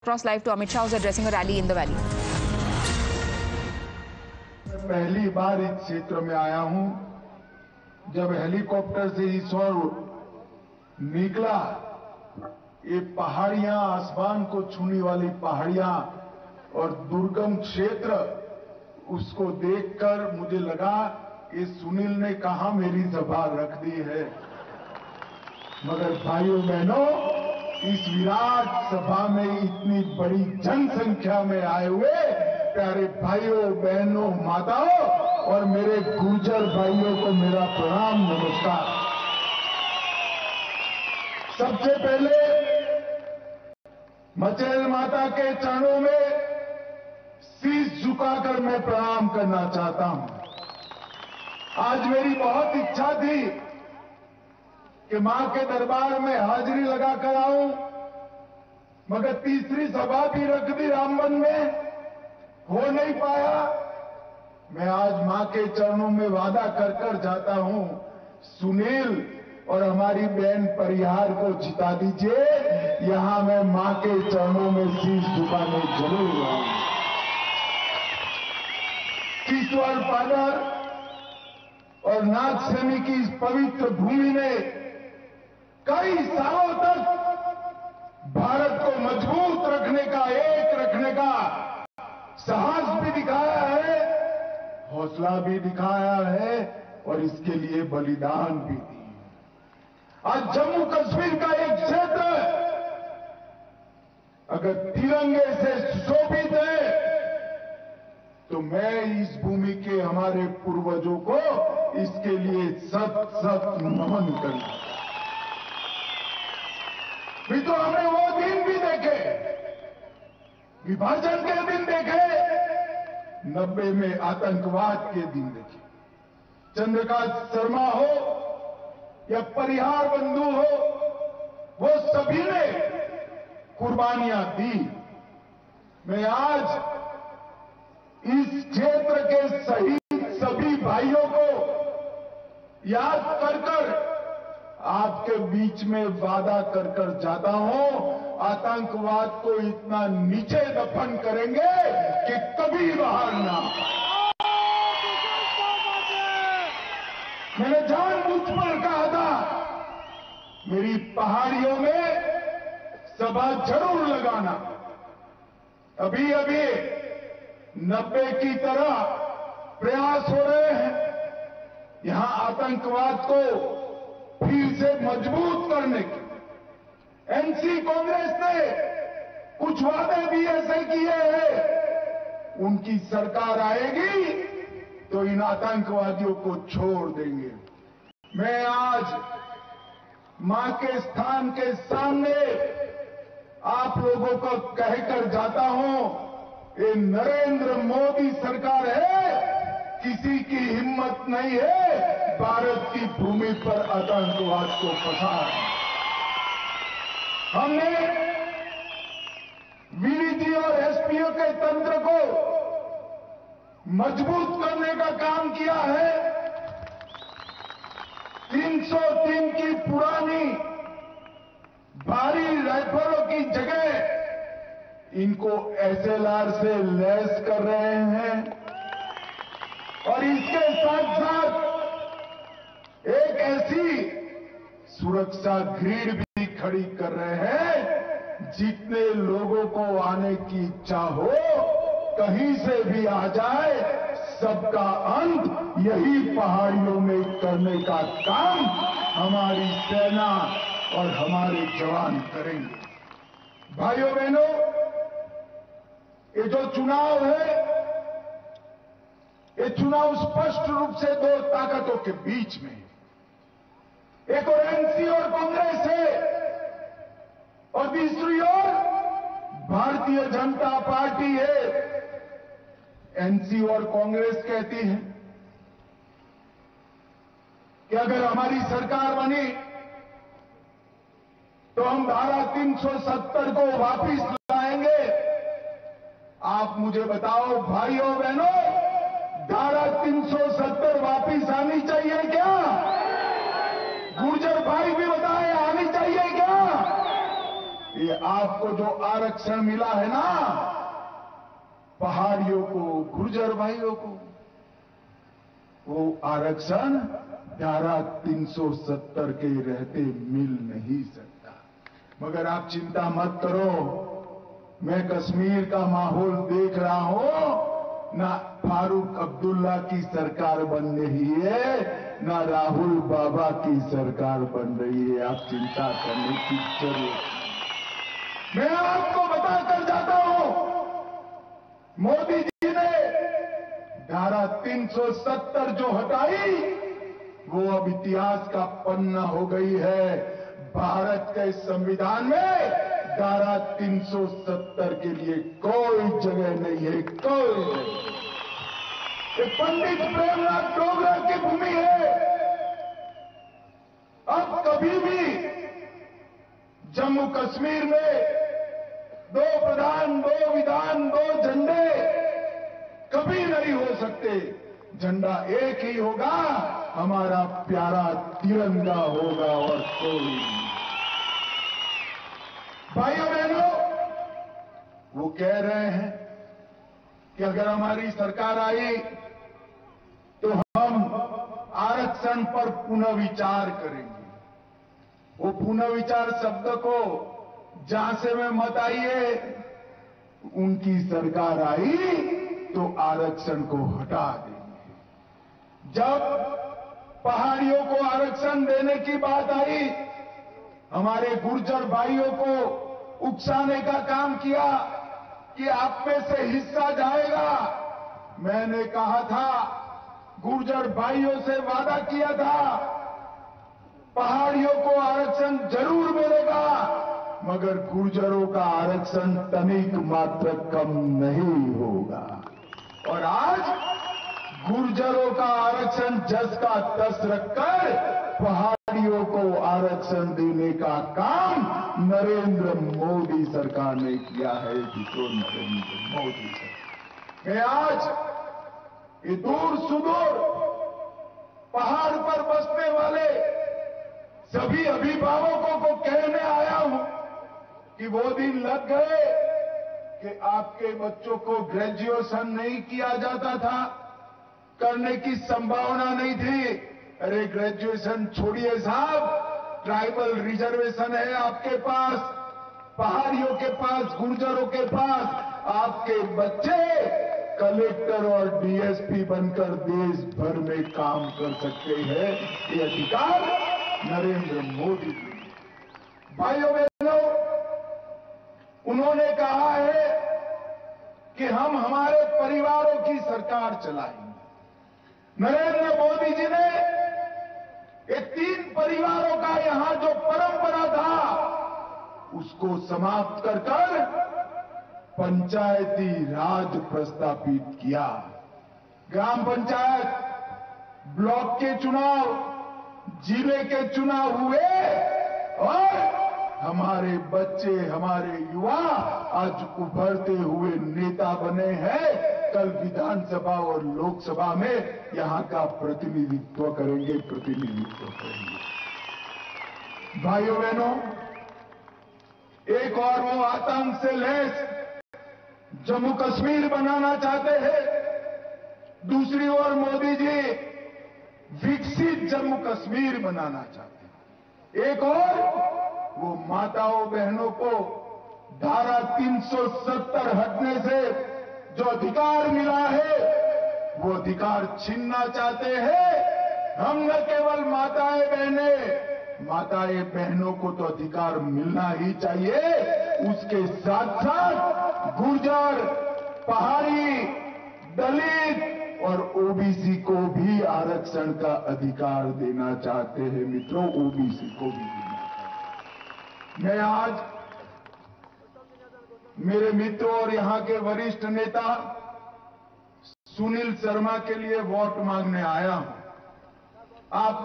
across live to Amit Shah, who's addressing a rally in the valley. पहली बार इस क्षेत्र में आया हूं जब हेलीकॉप्टर से इस ओर निकला। ये पहाड़ियां, आसमान को छूने वाली पहाड़ियां और दुर्गम क्षेत्र, उसको देखकर मुझे लगा कि सुनील ने कहां मेरी सभा रख दी है। मगर भाइयों बहनों, इस विराट सभा में इतनी बड़ी जनसंख्या में आए हुए प्यारे भाइयों बहनों, माताओं और मेरे गुर्जर भाइयों को मेरा प्रणाम, नमस्कार। सबसे पहले मचेल माता के चरणों में शीश झुकाकर मैं प्रणाम करना चाहता हूं। आज मेरी बहुत इच्छा थी कि मां के दरबार में हाजिरी लगाकर आऊं, मगर तीसरी सभा भी रख दी रामबन में, हो नहीं पाया। मैं आज मां के चरणों में वादा कर कर जाता हूं, सुनील और हमारी बहन परिहार को जिता दीजिए, यहां मैं मां के चरणों में शीश झुकाने जरूर आऊंगा। ईश्वर पादर और नागसेनी की इस पवित्र भूमि ने कई सालों तक भारत को मजबूत रखने का, एक रखने का साहस भी दिखाया है, हौसला भी दिखाया है और इसके लिए बलिदान भी दिए। आज जम्मू कश्मीर का एक क्षेत्र अगर तिरंगे से सुशोभित है तो मैं इस भूमि के हमारे पूर्वजों को इसके लिए सत सत नमन करूंगा। भी तो हमने वो दिन भी देखे, विभाजन के दिन देखे, 90 में आतंकवाद के दिन देखे। चंद्रकांत शर्मा हो या परिहार बंधु हो, वो सभी ने कुर्बानियां दी। मैं आज इस क्षेत्र के शहीद सभी भाइयों को याद कर कर आपके बीच में वादा कर कर जाता हूं, आतंकवाद को इतना नीचे दफन करेंगे कि कभी बाहर ना। मैंने जानबूझ पर कहा था मेरी पहाड़ियों में सभा जरूर लगाना। अभी अभी 90 की तरह प्रयास हो रहे हैं यहां आतंकवाद को फिर से मजबूत करने के। एनसी कांग्रेस ने कुछ वादे भी ऐसे किए हैं, उनकी सरकार आएगी तो इन आतंकवादियों को छोड़ देंगे। मैं आज मां के स्थान के सामने आप लोगों को कहकर जाता हूं, ये नरेंद्र मोदी सरकार है, किसी की हिम्मत नहीं है भारत की भूमि पर आतंकवाद को फंसाना। हमने वीडीजी और एसपीओ के तंत्र को मजबूत करने का काम किया है। 303 की पुरानी भारी राइफलों की जगह इनको एसएलआर से लैस कर रहे हैं और इसके साथ साथ एक ऐसी सुरक्षा ग्रिड भी खड़ी कर रहे हैं, जितने लोगों को आने की इच्छा हो कहीं से भी आ जाए, सबका अंत यही पहाड़ियों में करने का काम हमारी सेना और हमारे जवान करेंगे। भाइयों बहनों, ये जो चुनाव है, ये चुनाव स्पष्ट रूप से दो ताकतों के बीच में, एक और एनसी और कांग्रेस है और दूसरी ओर भारतीय जनता पार्टी है। एनसी और कांग्रेस कहती है कि अगर हमारी सरकार बनी तो हम धारा 370 को वापिस लाएंगे। आप मुझे बताओ भाइयों बहनों, धारा 370 वापिस आनी चाहिए क्या? गुर्जर भाई भी बताएं, आनी चाहिए क्या? ये आपको जो आरक्षण मिला है ना, पहाड़ियों को, गुर्जर भाइयों को, वो आरक्षण धारा 370 के रहते मिल नहीं सकता। मगर आप चिंता मत करो, मैं कश्मीर का माहौल देख रहा हूं, ना फारूक अब्दुल्ला की सरकार बन रही है, ना राहुल बाबा की सरकार बन रही है। आप चिंता करने की जरूरत नहीं। मैं आपको बताकर जाता हूं, मोदी जी ने धारा 370 जो हटाई, वो अब इतिहास का पन्ना हो गई है। भारत के संविधान में धारा 370 के लिए कोई जगह नहीं है, कोई नहीं। ये पंडित प्रेमनाथ डोगरा की भूमि है। अब कभी भी जम्मू कश्मीर में 2 प्रधान, 2 विधान, 2 झंडे कभी नहीं हो सकते। झंडा एक ही होगा, हमारा प्यारा तिरंगा होगा और कोई नहीं। भाइयों बहनों, वो कह रहे हैं कि अगर हमारी सरकार आई तो हम आरक्षण पर पुनर्विचार करेंगे। वो पुनर्विचार शब्द को जहां से में मत आइए, उनकी सरकार आई तो आरक्षण को हटा देंगे। जब पहाड़ियों को आरक्षण देने की बात आई, हमारे गुर्जर भाइयों को उकसाने का काम किया कि आप में से हिस्सा जाएगा। मैंने कहा था, गुर्जर भाइयों से वादा किया था, पहाड़ियों को आरक्षण जरूर मिलेगा, मगर गुर्जरों का आरक्षण तनिक मात्र कम नहीं होगा। और आज गुर्जरों का आरक्षण जस का तस रखकर पहाड़ियों को आरक्षण देने का काम नरेंद्र मोदी सरकार ने किया है। नरेंद्र मोदी सरकार। मैं आज ये दूर सुदूर पहाड़ पर बसने वाले सभी अभिभावकों को कहने आया हूं कि वो दिन लग गए कि आपके बच्चों को ग्रेजुएशन नहीं किया जाता था, करने की संभावना नहीं थी। अरे ग्रेजुएशन छोड़िए साहब, ट्राइबल रिजर्वेशन है आपके पास, पहाड़ियों के पास, गुर्जरों के पास। आपके बच्चे कलेक्टर और डीएसपी बनकर देश भर में काम कर सकते हैं। ये अधिकार नरेंद्र मोदी जी। भाइयों बहनों, उन्होंने कहा है कि हम हमारे परिवारों की सरकार चलाएंगे। नरेंद्र मोदी जी ने ये 3 परिवारों का यहां जो परंपरा था, उसको समाप्त कर पंचायती राज प्रस्तापित किया। ग्राम पंचायत, ब्लॉक के चुनाव, जिले के चुनाव हुए और हमारे बच्चे, हमारे युवा आज उभरते हुए नेता बने हैं। कल विधानसभा और लोकसभा में यहां का प्रतिनिधित्व करेंगे। भाइयों बहनों, एक और वो आतंक से लैस जम्मू कश्मीर बनाना चाहते हैं, दूसरी ओर मोदी जी विकसित जम्मू कश्मीर बनाना चाहते हैं। एक और वो माताओं बहनों को धारा 370 हटने से जो अधिकार मिला है, वो अधिकार छीनना चाहते हैं। हम न केवल माताएं बहनों को तो अधिकार मिलना ही चाहिए, उसके साथ साथ गुर्जर, पहाड़ी, दलित और ओबीसी को भी आरक्षण का अधिकार देना चाहते हैं। मित्रों, ओबीसी को भी देना चाहते हैं। मैं आज मेरे मित्रों और यहां के वरिष्ठ नेता सुनील शर्मा के लिए वोट मांगने आया हूं। आप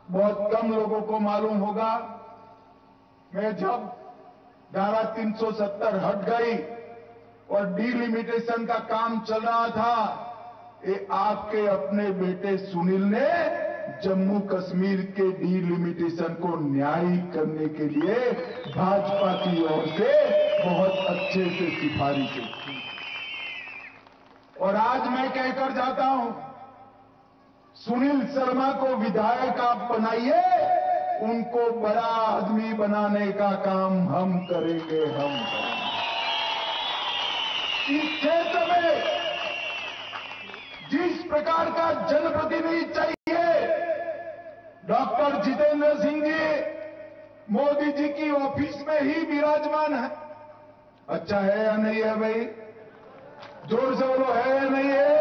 बहुत कम लोगों को मालूम होगा, मैं जब धारा 370 हट गई और डिलिमिटेशन का काम चल रहा था, ये आपके अपने बेटे सुनील ने जम्मू कश्मीर के डिलिमिटेशन को न्यायिक करने के लिए भाजपा की ओर से बहुत अच्छे से सिफारिशें की। और आज मैं कहकर जाता हूं, सुनील शर्मा को विधायक आप बनाइए, उनको बड़ा आदमी बनाने का काम हम करेंगे, हम करेंगे। इस क्षेत्र में जिस प्रकार का जनप्रतिनिधि चाहिए, डॉक्टर जितेंद्र सिंह जी मोदी जी की ऑफिस में ही विराजमान है। अच्छा है या नहीं है भाई? जोर से बोलो, है या नहीं है?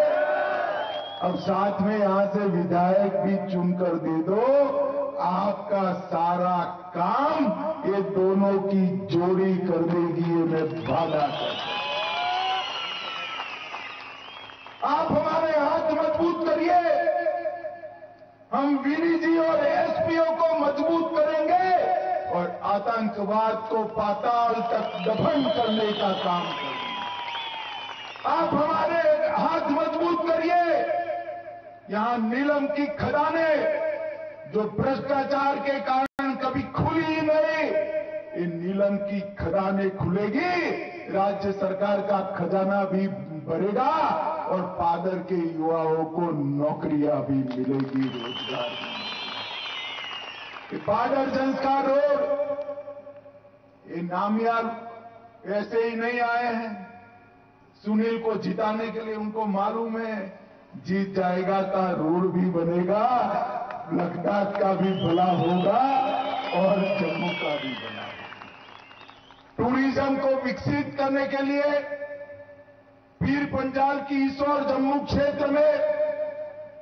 अब साथ में यहां से विधायक भी चुनकर दे दो, आपका सारा काम ये दोनों की जोड़ी कर देगी, ये मैं वादा करता हूं। आप हमारे हाथ मजबूत करिए, हम वीरी जी और एसपीओ को मजबूत करेंगे और आतंकवाद को पाताल तक दफन करने का काम करेंगे। आप हमारे हाथ मजबूत करिए, यहां नीलम की खदानें जो भ्रष्टाचार के कारण कभी खुली ही नहीं, इन नीलम की खदानें खुलेगी, राज्य सरकार का खजाना भी बढ़ेगा और पादर के युवाओं को नौकरियां भी मिलेगी, रोजगार भी मिलेगा। पादर संस्कार रोड, ये नामियार ऐसे ही नहीं आए हैं। सुनील को जिताने के लिए उनको मालूम है जीत जाएगा का रोड भी बनेगा, लद्दाख का भी भला होगा और जम्मू का भी भला होगा। टूरिज्म को विकसित करने के लिए पीर पंजाल की इस और जम्मू क्षेत्र में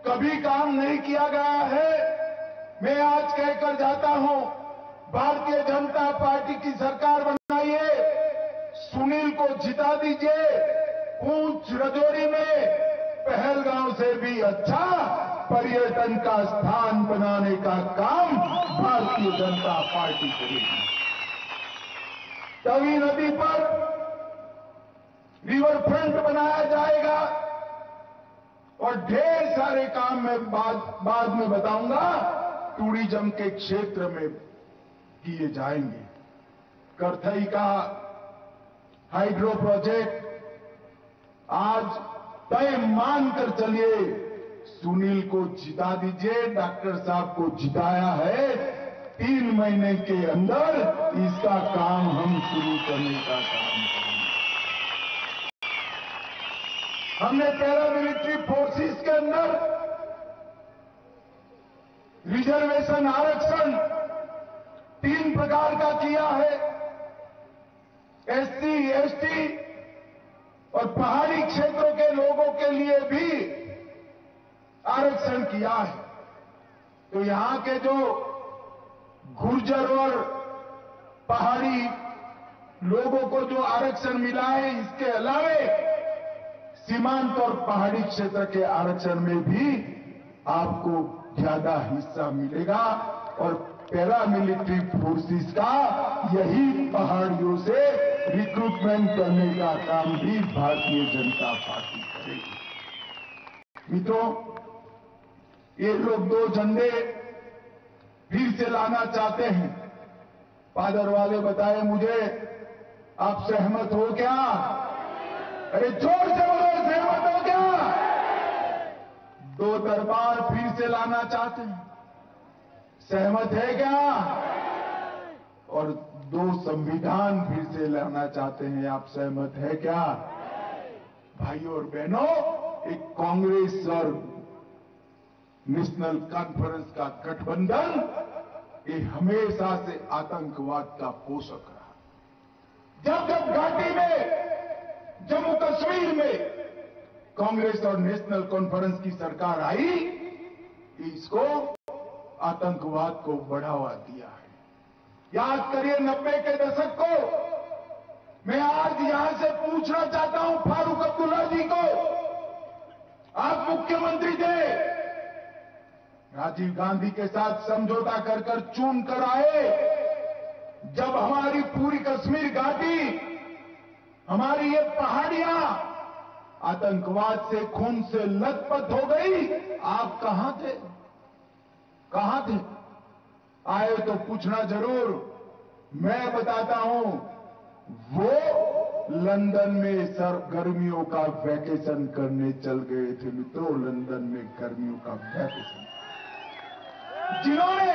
कभी काम नहीं किया गया है। मैं आज कहकर जाता हूं, भारतीय जनता पार्टी की सरकार बनाइए, सुनील को जिता दीजिए। पूंछ राजौरी में पहलगांव से भी अच्छा पर्यटन का स्थान बनाने का काम भारतीय जनता पार्टी करेगी। तवी नदी पर रिवर फ्रंट बनाया जाएगा और ढेर सारे काम मैं बाद में बताऊंगा टूरिज्म के क्षेत्र में किए जाएंगे। करथई का हाइड्रो प्रोजेक्ट आज तय मानकर चलिए, सुनील को जिता दीजिए। डॉक्टर साहब को जिताया है, 3 महीने के अंदर इसका काम हम शुरू करने का काम करेंगे। हमने पैरामिलिट्री फोर्सेस के अंदर रिजर्वेशन आरक्षण 3 प्रकार का किया है। एससी, एसटी और पहाड़ी क्षेत्रों के लोगों के लिए भी आरक्षण किया है। तो यहां के जो गुर्जर और पहाड़ी लोगों को जो आरक्षण मिला है, इसके अलावे सीमांत और पहाड़ी क्षेत्र के आरक्षण में भी आपको ज्यादा हिस्सा मिलेगा और पैरामिलिट्री फोर्सेस का यही पहाड़ियों से रिक्रूटमेंट करने का काम भी भारतीय जनता पार्टी करेगी। मित्रों, ये लोग 2 झंडे फिर से लाना चाहते हैं। पादर वाले बताए मुझे, आप सहमत हो क्या? अरे जोर से बोलो, सहमत हो क्या? 2 दरबार फिर से लाना चाहते हैं, सहमत है क्या? और 2 संविधान फिर से लाना चाहते हैं, आप सहमत है क्या? भाइयों और बहनों, एक कांग्रेस और नेशनल कॉन्फ्रेंस का गठबंधन ये हमेशा से आतंकवाद का पोषक रहा। जब जब घाटी में, जम्मू कश्मीर में कांग्रेस और नेशनल कॉन्फ्रेंस की सरकार आई, इसको आतंकवाद को बढ़ावा दिया है। याद करिए 90 के दशक को। मैं आज यहां से पूछना चाहता हूं फारूक अब्दुल्ला जी को, आप मुख्यमंत्री थे, राजीव गांधी के साथ समझौता कर चुन कर आए। जब हमारी पूरी कश्मीर घाटी, हमारी ये पहाड़ियां आतंकवाद से खून से लथपथ हो गई, आप कहां थे? कहां थे? आए तो पूछना जरूर। मैं बताता हूं, वो लंदन में गर्मियों का वैकेशन करने चल गए थे मित्रों, लंदन में गर्मियों का वैकेशन। जिन्होंने,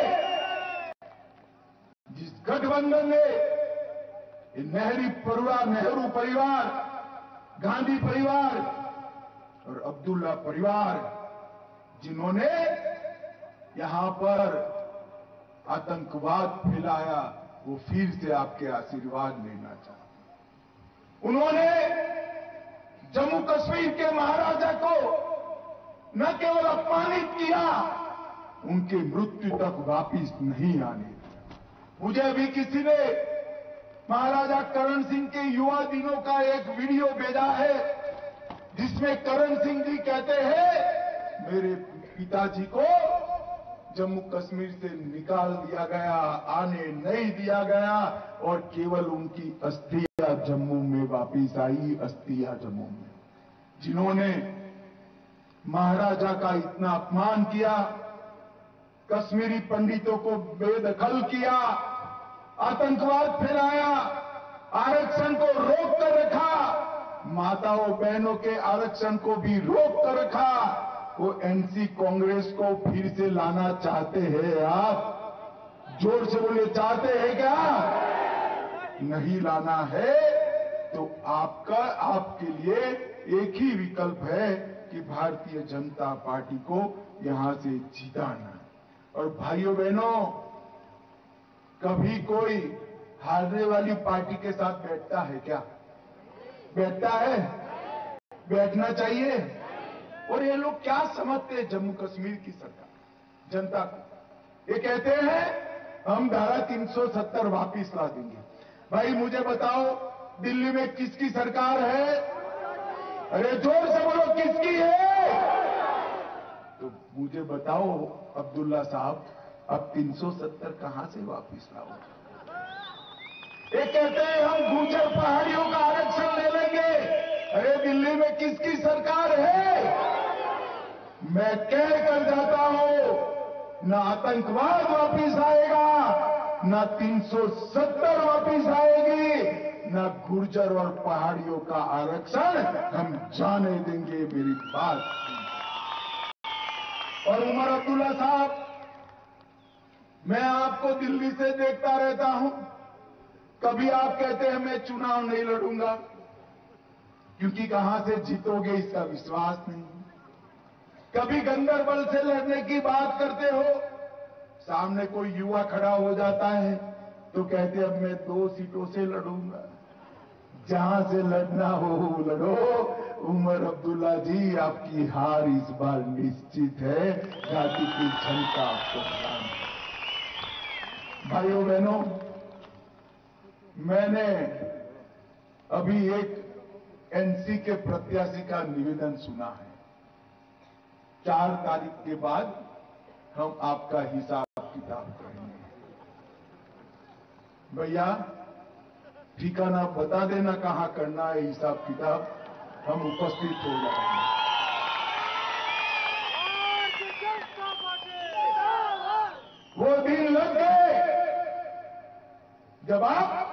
जिस गठबंधन ने नेहरू परिवार, गांधी परिवार और अब्दुल्ला परिवार, जिन्होंने यहां पर आतंकवाद फैलाया, वो फिर से आपके आशीर्वाद लेना चाहते। उन्होंने जम्मू कश्मीर के महाराजा को न केवल अपमानित किया, उनके मृत्यु तक वापिस नहीं आने दिया। मुझे अभी किसी ने महाराजा करण सिंह के युवा दिनों का एक वीडियो भेजा है, जिसमें करण सिंह जी कहते हैं, मेरे पिताजी को जम्मू कश्मीर से निकाल दिया गया, आने नहीं दिया गया, और केवल उनकी अस्थियां जम्मू में वापिस आई, अस्थियां जम्मू में। जिन्होंने महाराजा का इतना अपमान किया, कश्मीरी पंडितों को बेदखल किया, आतंकवाद फैलाया, आरक्षण को रोक कर रखा, माताओं बहनों के आरक्षण को भी रोक कर रखा, वो एनसी कांग्रेस को फिर से लाना चाहते हैं आप? जोर से बोले, चाहते हैं क्या? नहीं लाना है तो आपके लिए एक ही विकल्प है कि भारतीय जनता पार्टी को यहां से जिताना। और भाइयों बहनों, कभी कोई हारने वाली पार्टी के साथ बैठता है क्या? बैठता है? बैठना चाहिए। और ये लोग क्या समझते हैं जम्मू कश्मीर की सरकार, जनता को? ये कहते हैं हम धारा 370 वापिस ला देंगे। भाई मुझे बताओ, दिल्ली में किसकी सरकार है? अरे जोर से बोलो, किसकी है? तो मुझे बताओ अब्दुल्ला साहब, अब 370 कहां से वापिस लाओ? ये कहते हैं हम गुर्जर पहाड़ियों का आरक्षण ले लेंगे। अरे दिल्ली में किसकी सरकार है? मैं कह कर जाता हूं, न आतंकवाद वापिस आएगा, न 370 वापिस आएगी, न गुर्जर और पहाड़ियों का आरक्षण हम जाने देंगे। मेरी बात सुनिए। और उमर अब्दुल्ला साहब, मैं आपको दिल्ली से देखता रहता हूं, कभी आप कहते हैं मैं चुनाव नहीं लड़ूंगा, क्योंकि कहां से जीतोगे इसका विश्वास नहीं। कभी गंदरबल से लड़ने की बात करते हो, सामने कोई युवा खड़ा हो जाता है तो कहते अब मैं 2 सीटों से लड़ूंगा। जहां से लड़ना हो लड़ो। उमर अब्दुल्ला जी, आपकी हार इस बार निश्चित है। घाटी की क्षमता आपको हराना है। भाइयों बहनों, मैंने अभी एक एनसी के प्रत्याशी का निवेदन सुना है। 4 तारीख के बाद हम आपका हिसाब किताब करेंगे। भैया ठिकाना बता देना, कहां करना है हिसाब किताब, हम उपस्थित हो जाएंगे। वो दिन लग गए जब आप